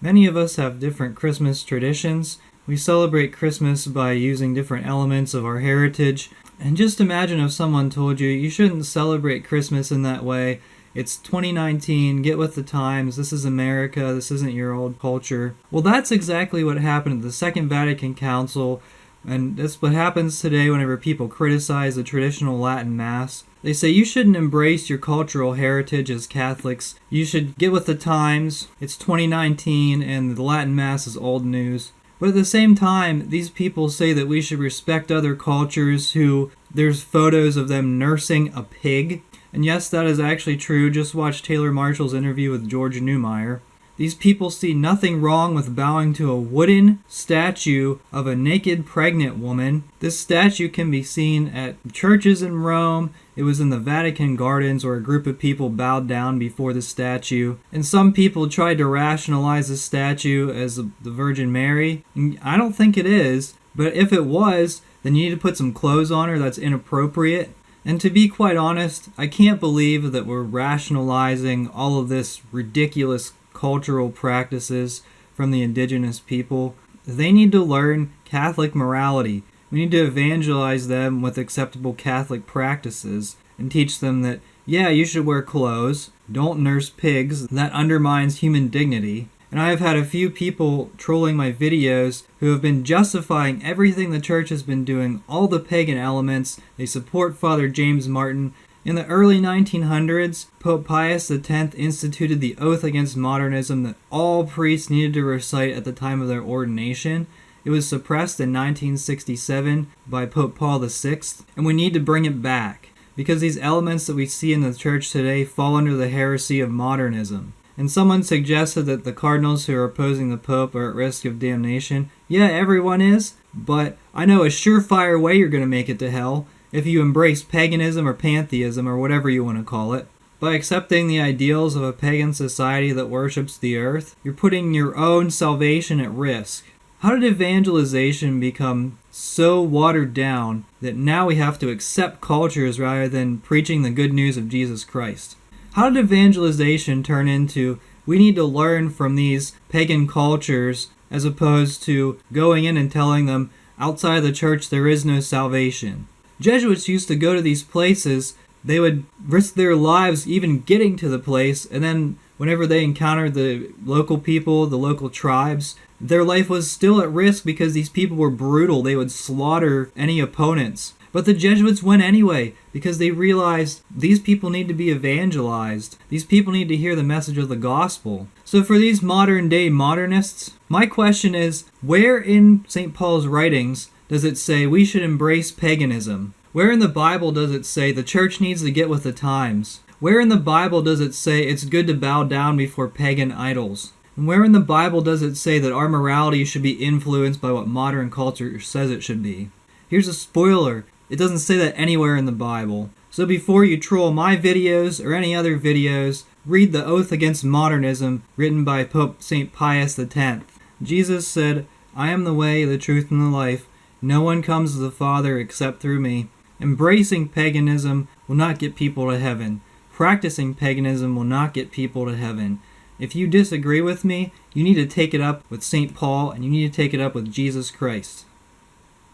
Many of us have different Christmas traditions. We celebrate Christmas by using different elements of our heritage. And just imagine if someone told you, you shouldn't celebrate Christmas in that way. It's 2019, get with the times, this is America, this isn't your old culture. Well, that's exactly what happened at the Second Vatican Council, and that's what happens today whenever people criticize the traditional Latin Mass. They say you shouldn't embrace your cultural heritage as Catholics. You should get with the times. It's 2019 and the Latin Mass is old news. But at the same time, these people say that we should respect other cultures who there's photos of them nursing a pig. And yes, that is actually true. Just watch Taylor Marshall's interview with George Newmeyer. These people see nothing wrong with bowing to a wooden statue of a naked pregnant woman. This statue can be seen at churches in Rome. It was in the Vatican Gardens where a group of people bowed down before the statue. And some people tried to rationalize the statue as the Virgin Mary. I don't think it is, but if it was, then you need to put some clothes on her that's inappropriate. And to be quite honest, I can't believe that we're rationalizing all of this ridiculous cultural practices from the indigenous people. They need to learn Catholic morality. We need to evangelize them with acceptable Catholic practices and teach them that, yeah, you should wear clothes, don't nurse pigs, that undermines human dignity. And I have had a few people trolling my videos who have been justifying everything the church has been doing, all the pagan elements. They support Father James Martin. In the early 1900s, Pope Pius X instituted the oath against modernism that all priests needed to recite at the time of their ordination. It was suppressed in 1967 by Pope Paul VI, and we need to bring it back, because these elements that we see in the church today fall under the heresy of modernism. And someone suggested that the cardinals who are opposing the Pope are at risk of damnation. Yeah, everyone is, but I know a surefire way you're going to make it to hell if you embrace paganism or pantheism or whatever you want to call it. By accepting the ideals of a pagan society that worships the earth, you're putting your own salvation at risk. How did evangelization become so watered down that now we have to accept cultures rather than preaching the good news of Jesus Christ? How did evangelization turn into, we need to learn from these pagan cultures as opposed to going in and telling them, outside the church there is no salvation? Jesuits used to go to these places, they would risk their lives even getting to the place, and then whenever they encountered the local people, the local tribes, their life was still at risk because these people were brutal. They would slaughter any opponents. But the Jesuits went anyway because they realized these people need to be evangelized. These people need to hear the message of the gospel. So for these modern day modernists, my question is, where in St. Paul's writings does it say we should embrace paganism? Where in the Bible does it say the church needs to get with the times? Where in the Bible does it say it's good to bow down before pagan idols? And where in the Bible does it say that our morality should be influenced by what modern culture says it should be? Here's a spoiler. It doesn't say that anywhere in the Bible. So before you troll my videos or any other videos, read the Oath Against Modernism written by Pope St. Pius X. Jesus said, I am the way, the truth, and the life. No one comes to the Father except through me. Embracing paganism will not get people to heaven. Practicing paganism will not get people to heaven. If you disagree with me, you need to take it up with St. Paul and you need to take it up with Jesus Christ.